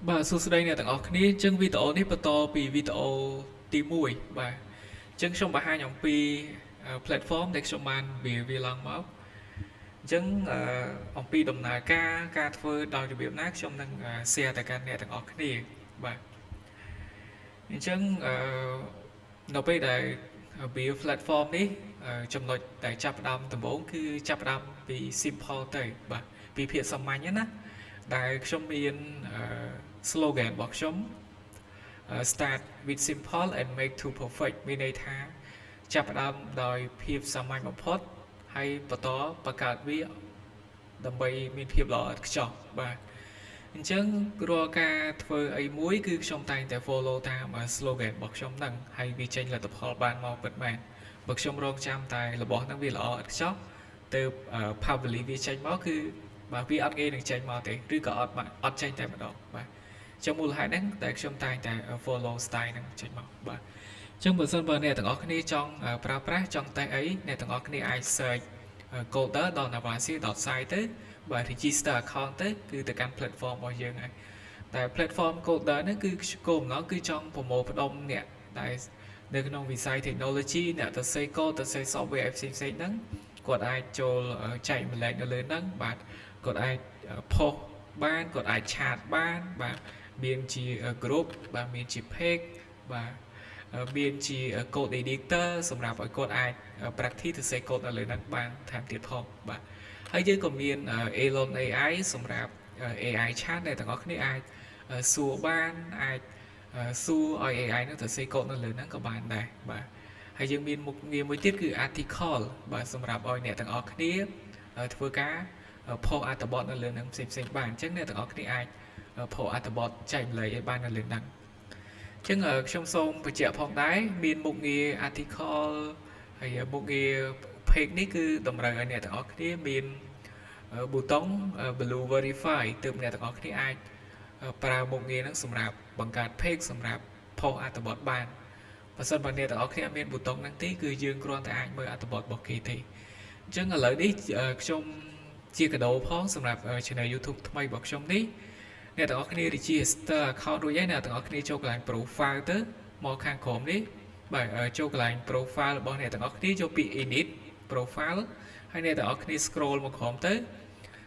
បាទសួស្តីអ្នកទាំងអស់គ្នាអញ្ចឹងវីដេអូនេះបន្តពីវីដេអូទី1បាទអញ្ចឹងខ្ញុំបង្ហាញអំពី platform ដែលខ្ញុំបានវាឡើងមកអញ្ចឹងអំពីដំណើរការធ្វើដោយរបៀបណាខ្ញុំនឹង share ទៅកាន់អ្នកទាំងអស់គ្នាបាទអញ្ចឹងនៅពេលដែលវា platform នេះចំណុចដែលចាប់ផ្ដើមដំបូងគឺចាប់ផ្ដើមពី simple ទៅបាទពីភាពសាមញ្ញណាដែលខ្ញុំមាន slogan របស់ខ្ញុំ start with simple and make to perfect មានន័យថាចាប់ផ្ដើមដោយភាពសាមញ្ញបំផុតហើយបន្តបង្កើតវាដើម្បីមានភាពល្អឥតខ្ចោះបាទអញ្ចឹងរាល់ការធ្វើអីមួយគឺខ្ញុំតែងតែ follow តាម slogan របស់ខ្ញុំហ្នឹងហើយវាចេញលទ្ធផលបានមកពិតមែនបើខ្ញុំរងចាំតែរបស់ហ្នឹងវាល្អឥតខ្ចោះទៅ publish វាចេញមកគឺបាទវាអត់ងាយនឹងចេញមកទេឬក៏អត់ចេញតែម្ដងបាទចឹងមូលហេតុហ្នឹងតែខ្ញុំតែងតែ follow style ហ្នឹងចេញមកបាទចឹងបើសិនបើអ្នកទាំងអស់គ្នាចង់ប្រើប្រាស់ចង់តេស្តអីអ្នកទាំងអស់គ្នាអាច search coder.navasi.site ទៅបាទ register account ទៅគឺទៅកាន់ platform របស់យើងហើយតែ platform coder ហ្នឹងគឺគោលបំណងគឺចង់ប្រមូលផ្ដុំអ្នកដែលនៅក្នុងវិស័យ technology អ្នកទៅសេ code ទៅសេ software ផ្សេងៗហ្នឹងគាត់អាចចូលចែកម្លែកនៅលើហ្នឹងបាទគាត់អាច post បានគាត់អាចឆាតបានបាទមានជា group បាទមានជា page បាទមានជា code editor សម្រាប់ឲ្យគាត់អាច practice ទៅសេ code នៅលើហ្នឹងបានថែមទៀតផងបាទហើយយើងក៏មាន Elon AI សម្រាប់ AI chat ដែលទាំងអស់គ្នាអាចសួរបានអាចសួរឲ្យ AI ហ្នឹងទៅសេ code នៅលើហ្នឹងក៏បានដែរបាទហើយយើងមានមុខងារមួយទៀតគឺ article បាទសម្រាប់ឲ្យអ្នកទាំងអស់គ្នាធ្វើការ post អត្ថបទនៅលើហ្នឹងផ្សេងៗបានអញ្ចឹងអ្នកទាំងអស់គ្នាអាច post អត្ថបទចែកម្លែកឲ្យបាននៅលើហ្នឹងអញ្ចឹងខ្ញុំសូមបញ្ជាក់ផងដែរមានមុខងារ article ហើយមុខងារ page នេះគឺតម្រូវឲ្យអ្នកទាំងអស់គ្នាមានប៊ូតុង blue verify ទើបអ្នកទាំងអស់គ្នាអាចប្រើមុខងារហ្នឹងសម្រាប់បង្កើត page សម្រាប់ post អត្ថបទបានបើសិនបើអ្នកទាំងអស់គ្នាអត់មានប៊ូតុងហ្នឹងទេគឺយើងគ្រាន់តែអាចមើលអត្ថបទរបស់គេទេអញ្ចឹងឥឡូវនេះខ្ញុំជាកាដូផងសម្រាប់ channel YouTube ថ្មីរបស់ខ្ញុំនេះអ្នកទាំងអស់គ្នា register account រួចហើយអ្នកទាំងអស់គ្នាចូលកន្លែង profile ទៅមកខាងក្រោមនេះបាទចូលកន្លែង profile របស់អ្នកទាំងអស់គ្នាចូលពី edit profile ហើយអ្នកទាំងអស់គ្នា scroll មកក្រោមទៅ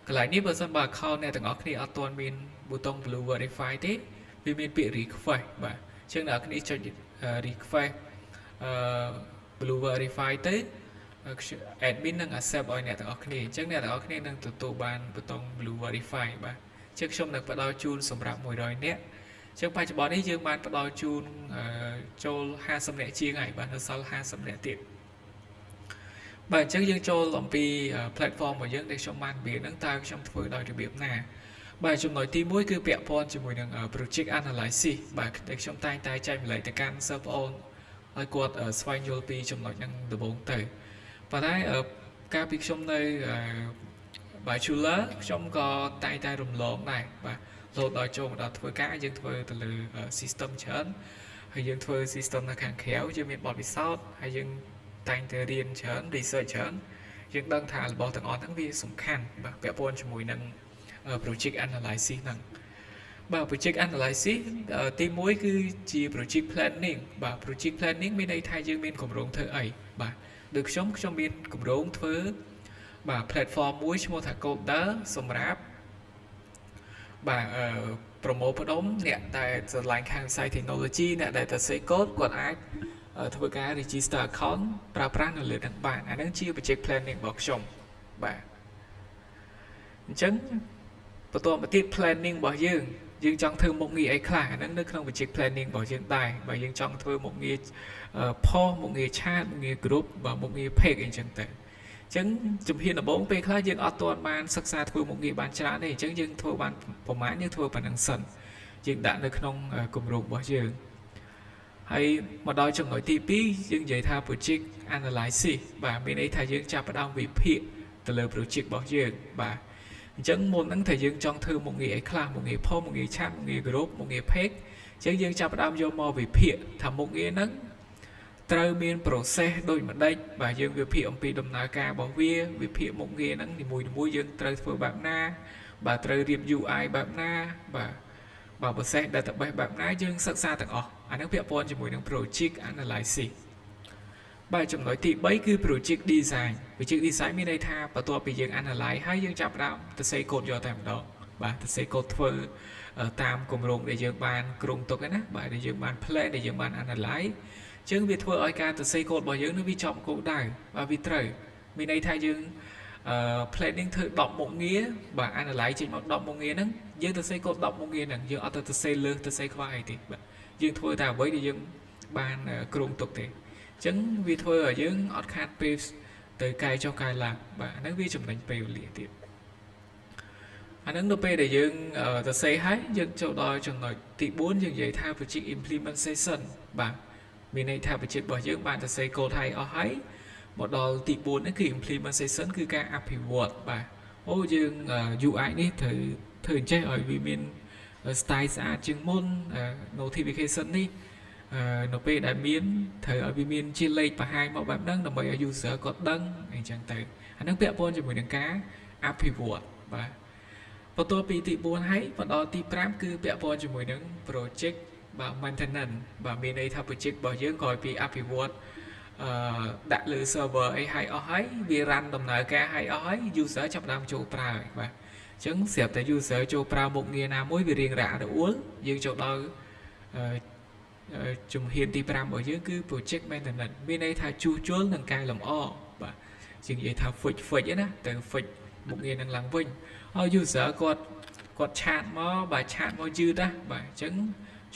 កន្លែងនេះបើសិនបើ account អ្នកទាំងអស់គ្នាអត់ទាន់មានប៊ូតុង blue verify ទេវាមានពាក្យ request បាទអញ្ចឹងអ្នកទាំងអស់គ្នាចុច request blue verify ទៅ admin នឹង accept ឲ្យអ្នកទាំងអស់គ្នាអញ្ចឹងអ្នកទាំងអស់គ្នានឹងទទួលបានប៊ូតុង blue verify បាទអញ្ចឹងខ្ញុំនឹងផ្ដល់ជូនសម្រាប់100នាក់អញ្ចឹងបច្ចុប្បន្ននេះយើងបានផ្ដល់ជូនចូល50នាក់ជាងហើយបាទនៅសល់50នាក់ទៀតបាទអញ្ចឹងយើងចូលអំពី platform របស់យើងដែលខ្ញុំបាននិយាយហ្នឹងតើខ្ញុំធ្វើដោយរបៀបណាបាទចំណុចទី1គឺពាក់ព័ន្ធជាមួយនឹង project analysis បាទដែលខ្ញុំតែងតែចែកម្លែកទៅកាន់សិស្សប្អូនឲ្យគាត់ស្វែងយល់ពីចំណុចហ្នឹងដំបូងទៅប៉ុន្តែកាលពីខ្ញុំនៅbachelor ខ្ញុំក៏តែងតែរំលងដែរបាទរហូតដល់ចូលមកដល់ធ្វើការយើងធ្វើទៅលើ system ច្រើនហើយយើងធ្វើ system នៅខាងក្រៅយើងមានបទពិសោធន៍ហើយយើងតែងតែរៀនច្រើន research ច្រើនយើងដឹងថារបស់ទាំងអស់ហ្នឹងវាសំខាន់បាទពាក់ព័ន្ធជាមួយនឹង project analysis ហ្នឹងបាទ project analysis ទី1គឺជា project planning បាទ project planning មានន័យថាយើងមានគម្រោងធ្វើអីបាទដូចខ្ញុំមានគម្រោងធ្វើបាទ platform មួយឈ្មោះថា coder សម្រាប់បាទប្រមូលផ្ដុំអ្នកដែលស្រឡាញ់ខាងវិស័យ technology អ្នកដែលទៅសេ code គាត់អាចធ្វើការ register account ប្រើប្រាស់នៅលើហ្នឹងបានអាហ្នឹងជា project planning របស់ខ្ញុំបាទអញ្ចឹងបន្តមកទៀត planning របស់យើងចង់ធ្វើមុខងារអីខ្លះអាហ្នឹងនៅក្នុង project planning របស់យើងដែរបើយើងចង់ធ្វើមុខងារ post មុខងារ chat មុខងារ group បាទមុខងារ page អីចឹងទៅអញ្ចឹងជំហានដំបូងពេលខ្លះយើងអត់ទាន់បានសិក្សាធ្វើមុខងារបានច្រើនទេអញ្ចឹងយើងធ្វើបានប្រហែលយើងធ្វើប៉ុណ្្នឹងសិនយើងដាក់នៅក្នុងគម្រោងរបស់យើងហើយមកដល់ចំណុចទី2យើងនិយាយថា project analysis បាទមានន័យថាយើងចាប់ផ្ដើមវិភាគទៅលើ project របស់យើងបាទអញ្ចឹងមុនហ្នឹងថាយើងចង់ធ្វើមុខងារអីខ្លះមុខងារ post មុខងារ chat មុខងារ group មុខងារ page អញ្ចឹងយើងចាប់ផ្ដើមយកមកវិភាគថាមុខងារហ្នឹងត្រូវមាន process ដូចម្ដេចបាទយើងវិភាគអំពីដំណើរការរបស់វាវិភាគមុខងារហ្នឹងនីមួយៗយើងត្រូវធ្វើបែបណាបាទត្រូវរៀប UI បែបណាបាទ បើប្រសេស database បែបណាយើងសិក្សាទាំងអស់អានឹងពាក់ព័ន្ធជាមួយនឹង project analysis បាទចំណុចទី3គឺ project design project design មានន័យថាបន្ទាប់ពីយើង analyze ហើយយើងចាប់ផ្ដើមទៅសេ code យកតែម្ដងបាទទៅសេ code ធ្វើតាមគម្រោងដែលយើងបានគ្រោងទុកណាបាទដែលយើងបាន plan ដែលយើងបាន analyze អញ្ចឹងវាធ្វើឲ្យការទៅសេ code របស់យើងនឹងវាចំគោលដៅបាទវាត្រូវមានន័យថាយើង planning ធ្វើ10មុខងារបាទ analyze ចេញមក10មុខងារហ្នឹងយើងទៅសេ code 10មុខងារហ្នឹងយើងអត់ទៅសេលើសទៅសេខ្វះអីទេបាទយើងធ្វើតែអ្វីដែលយើងបានគ្រោងទុកទេអញ្ចឹងវាធ្វើឲ្យយើងអត់ខាតពេលទៅកែចុះកែឡើងបាទហ្នឹងវាចំណេញពេលវេលាទៀតអាហ្នឹងនៅពេលដែលយើងទៅសេហើយយើងចូលដល់ចំណុចទី4យើងនិយាយថា project implementation បាទមានន័យថា project របស់យើងបានទៅសេ code ហើយអស់ហើយមកដល់ទី4នេះគឺ implementation គឺការអភិវឌ្ឍបាទអូយើង UI នេះត្រូវធ្វើអញ្ចេះឲ្យវាមាន style ស្អាតជាងមុន notification នេះនៅពេលដែលមានត្រូវឲ្យវាមានជាលេខបង្ហាញមកបែបហ្នឹងដើម្បីឲ្យ user គាត់ដឹងអីចឹងទៅអាហ្នឹងពាក់ព័ន្ធជាមួយនឹងការអភិវឌ្ឍបាទបន្ទាប់ពីទី4ហើយមកដល់ទី5គឺពាក់ព័ន្ធជាមួយនឹង project បាទ maintenance បាទមានន័យថា project របស់យើងក្រោយពីអភិវឌ្ឍដាក់លើ server អីហើយអស់ហើយវា run ដំណើរការហើយអស់ហើយ user ចាប់ផ្ដើមចូលប្រើហើយបាទអញ្ចឹងស្រាប់តែ user ចូលប្រើមុខងារណាមួយវារៀងរអាក់រអួលយើងចូលដល់ជំហានទី5របស់យើងគឺ project maintenance មានន័យថាជួសជុលនិងកែលម្អបាទជាងនិយាយថា fix ណាទៅ fix មុខងារនឹងឡើងវិញហើយ user គាត់ឆាតមកបាទឆាតមកយឺតណាបាទអញ្ចឹង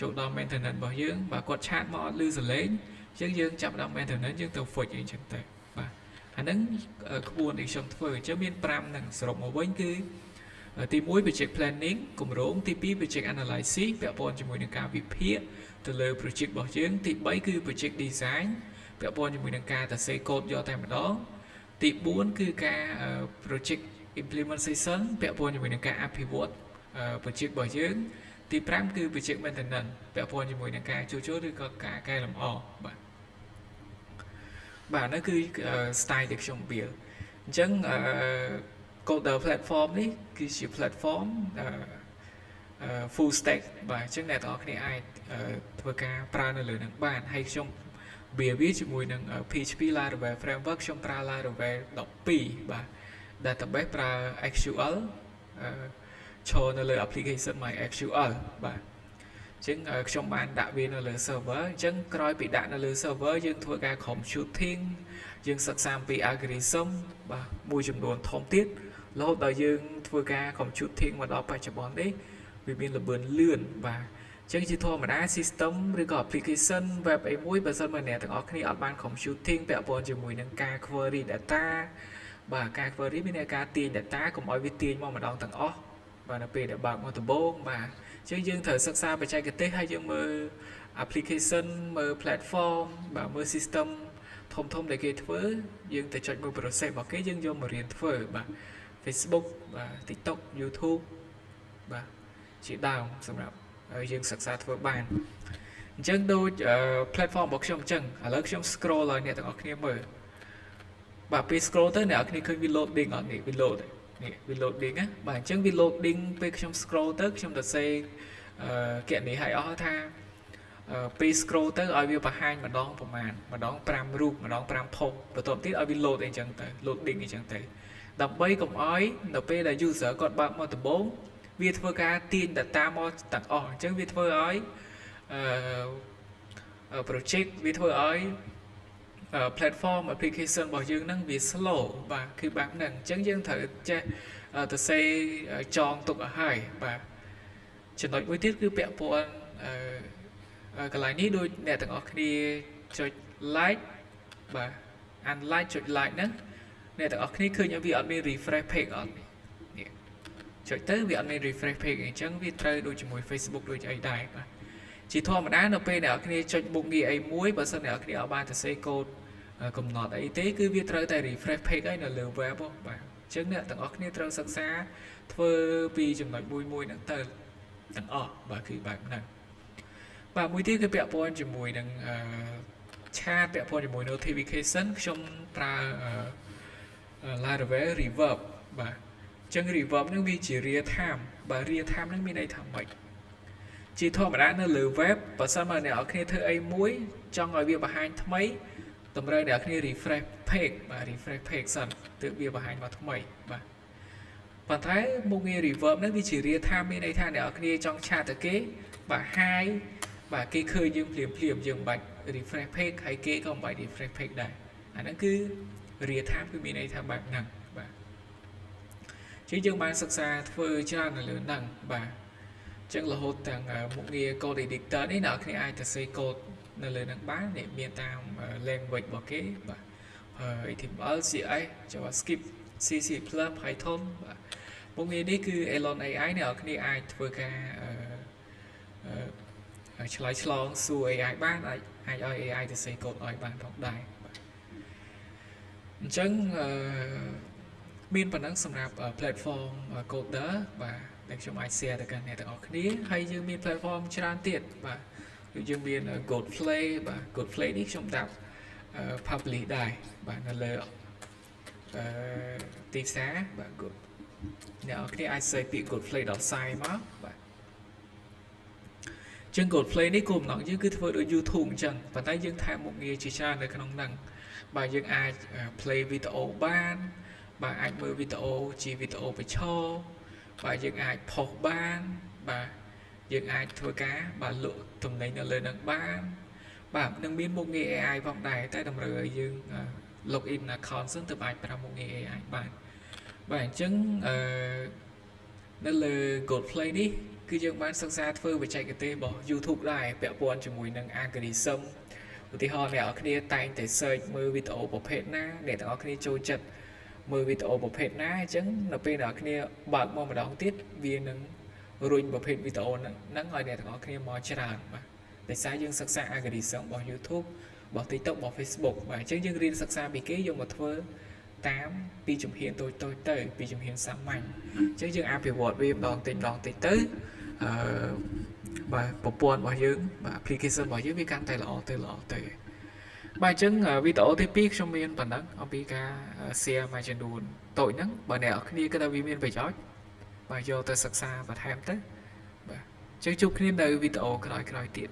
ចូលដល់ maintenance របស់យើងបាទគាត់ឆាតមកអត់ឮសលេងអញ្ចឹងយើងចាប់ដល់ maintenance យើងទៅ fix អីចឹងទៅបាទអាហ្នឹងក្បួនដែលខ្ញុំធ្វើអញ្ចឹងមាន5ហ្នឹងសរុបមកវិញគឺទី1 project planning គម្រោងទី2 project analysis ពាក់ព័ន្ធជាមួយនឹងការវិភាគទៅលើ project របស់យើងទី3គឺ project design ពាក់ព័ន្ធជាមួយនឹងការទៅសេ code យកតែម្ដងទី4គឺការ project implementation ពាក់ព័ន្ធជាមួយនឹងការអភិវឌ្ឍproject របស់យើងទី5គឺ project maintenance ពាក់ព័ន្ធជាមួយនឹងការជួសជុលឬក៏ការកែលម្អបាទនោះគឺ style ដែលខ្ញុំ build អញ្ចឹងCoder platform នេះគឺជា platform full stack បាទអញ្ចឹងអ្នកទាំងអស់គ្នាអាចធ្វើការប្រើនៅលើនឹងបានហើយខ្ញុំវាជាមួយនឹង PHP Laravel framework ខ្ញុំប្រើ Laravel 12បាទ database ប្រើ SQL ឈរនៅលើ application MySQL បាទអញ្ចឹងខ្ញុំបានដាក់វានៅលើ server អញ្ចឹងក្រោយពីដាក់នៅលើ server យើងធ្វើការ computing យើងសិក្សាអំពី algorithm បាទមួយចំនួនធំទៀតរហូតដល់យើងធ្វើការ computing មកដល់បច្ចុប្បន្ននេះវាមានល្បឿនលឿនបាទអញ្ចឹងជាធម្មតា system ឬក៏ application web អីមួយបើសិនមកអ្នកទាំងអស់គ្នាអត់បាន computing ពាក់ព័ន្ធជាមួយនឹងការ query data បាទការ query មានន័យការទាញ data កុំឲ្យវាទាញមកម្ដងទាំងអស់បាទនៅពេលដែលបើកមកដំបូងបាទអញ្ចឹងយើងត្រូវសិក្សាបច្ចេកទេសហើយយើងមើល application មើល platform បាទមើល system ធំដែលគេធ្វើយើងទៅចុចមើល process របស់គេយើងយកមករៀនធ្វើបាទ Facebook បាទ TikTok YouTube បាទជាដើមសម្រាប់យើងសិក្សាធ្វើបានអញ្ចឹងដូច platform របស់ខ្ញុំអញ្ចឹងឥឡូវខ្ញុំ scroll ឲ្យអ្នកទាំងអស់គ្នាមើលបាទពេល scroll ទៅអ្នកទាំងអស់គ្នាឃើញវា loading អត់នេះវា load នេះវា loading ណាបាទអញ្ចឹងវា loading ពេលខ្ញុំ scroll ទៅខ្ញុំទៅសេគណនីឲ្យអស់ថាពេល scroll ទៅឲ្យវាបង្ហាញម្ដងប្រហែលម្ដង5រូបម្ដង5 post បន្ទាប់ទៀតឲ្យវា load អីចឹងទៅ loading អីចឹងទៅដើម្បីកុំឲ្យនៅពេលដែល user គាត់បើកមកដំបូងវាធ្វើការទាញ data មកទាំងអស់អញ្ចឹងវាធ្វើឲ្យproject វាធ្វើឲ្យ platform application របស់យើងហ្នឹងវា slow បាទគឺបែបហ្នឹងអញ្ចឹងយើងត្រូវចេះទៅសេចងទុកឲ្យហើយបាទចំណុចមួយទៀតគឺពាក់ព័ន្ធកន្លែងនេះដូចអ្នកទាំងអស់គ្នាចុច like បាទ unlike ចុច like ហ្នឹងអ្នកទាំងអស់គ្នាឃើញវាអត់មាន refresh page អត់នេះចុចទៅវាអត់មាន refresh page អញ្ចឹងវាត្រូវដូចជាមួយ Facebook ដូចអីដែរបាទជាធម្មតានៅពេលអ្នកនរគ្នាចុចមុខងារអីមួយបើសិនអ្នកនរគ្នាអត់បានទៅសេកូដកំណត់អីទេគឺវាត្រូវតែ refresh page ឲ្យនៅលើ web បាទអញ្ចឹងអ្នកទាំងអស់គ្នាត្រូវសិក្សាធ្វើពីចំណុចមួយហ្នឹងទៅទាំងអស់បាទគឺបែបហ្នឹងបាទមួយទៀតគឺពាក់ព័ន្ធជាមួយនឹងឆាតពាក់ព័ន្ធជាមួយ notification ខ្ញុំប្រើ Laravel reverb បាទអញ្ចឹង reverb ហ្នឹងវាជា real time បាទ real time ហ្នឹងមានន័យថាម៉េច ជាធម្មតានៅលើ web បើសិនមកអ្នកនរគ្នាធ្វើអីមួយចង់ឲ្យវាបង្ហាញថ្មីតម្រូវអ្នកនរគ្នា refresh page បាទ refresh page សិនទើបវាបង្ហាញមកថ្មីបាទប៉ុន្តែមុខងារ reverb ហ្នឹងវាជា real time មានន័យថាអ្នកនរគ្នាចង់ឆាតទៅគេបាទ hi បាទគេឃើញយើងភ្លាមយើងមិនបាច់ refresh page ហើយគេក៏មិនបាច់ refresh page ដែរអាហ្នឹងគឺ real time គឺមានន័យថាបែបហ្នឹងបាទជាយើងបានសិក្សាធ្វើច្រើននៅលើហ្នឹងបាទចឹងរហូតទាំងមុខងារ code editor នេះអ្នកនរគ្នាអាចទៅសេ code នៅលើហ្នឹងបានមានតាម language របស់គេបាទ HTML CSS JavaScript C++ Python បាទមុខងារនេះគឺ Elon AI អ្នកនរគ្នាអាចធ្វើការឆ្លើយឆ្លងសួរ AI បានអាចឲ្យ AI ទៅសេ code ឲ្យបានផងដែរបាទអញ្ចឹងមានប៉ុណ្ណឹងសម្រាប់ platform coder បាទដែលខ្ញុំអាច share ទៅកាន់អ្នកទាំងអស់គ្នាហើយយើងមាន platform ច្រើនទៀតបាទដូចយើងមាន Godplay បាទ Godplay នេះខ្ញុំដាក់ publish ដែរបាទនៅលើទីផ្សារបាទ Good អ្នកនរគ្នាអាច search ពាក្យ Godplay.site មកបាទជាង Godplay នេះគោលបំណងយើងគឺធ្វើដូច YouTube អញ្ចឹងប៉ុន្តែយើងថែមមុខងារជាច្រើននៅក្នុងហ្នឹងបាទយើងអាច play វីដេអូបានបាទអាចមើលវីដេអូជាវីដេអូបញ្ឈរបាទយើងអាចផុសបានបាទយើងអាចធ្វើការបាទលក់ទំនិញនៅលើហ្នឹងបានបាទនឹងមានមុខងារ AI ផងដែរតែតម្រូវឲ្យយើង log in account សិនទើបអាចប្រើមុខងារ AI បានបាទអញ្ចឹងនៅលើ Godplay នេះគឺយើងបានសិក្សាធ្វើបច្ចេកទេសរបស់ YouTube ដែរពាក់ព័ន្ធជាមួយនឹង algorithm ឧទាហរណ៍អ្នកនរគ្នាតែងតែ search មើលវីដេអូប្រភេទណាអ្នកទាំងអស់គ្នាចូលចិត្តមើលវីដេអូប្រភេទណាអញ្ចឹងនៅពេលអ្នកនរគ្នាបើកមកម្ដងទៀតវានឹងរុញប្រភេទវីដេអូហ្នឹងឲ្យអ្នកទាំងអស់គ្នាមកច្រើនបាទដោយសារយើងសិក្សា algorithm របស់ YouTube របស់ TikTok របស់ Facebook បាទអញ្ចឹងយើងរៀនសិក្សាពីគេយកមកធ្វើតាមពីជំហានតូចទៅពីជំហានសាមញ្ញអញ្ចឹងយើងអភិវឌ្ឍវាម្ដងតិចទៅបាទប្រព័ន្ធរបស់យើងបាទ application របស់យើងវាកាន់តែល្អទៅបាទអញ្ចឹងវីដេអូទី2ខ្ញុំមានប៉ុណ្ណឹងអំពីការ share មួយចំនួនតូចហ្នឹងបើអ្នកនរគ្នាគិតថាវាមានប្រយោជន៍បាទយកទៅសិក្សាបន្ថែមទៅបាទអញ្ចឹងជួបគ្នានៅវីដេអូក្រោយទៀត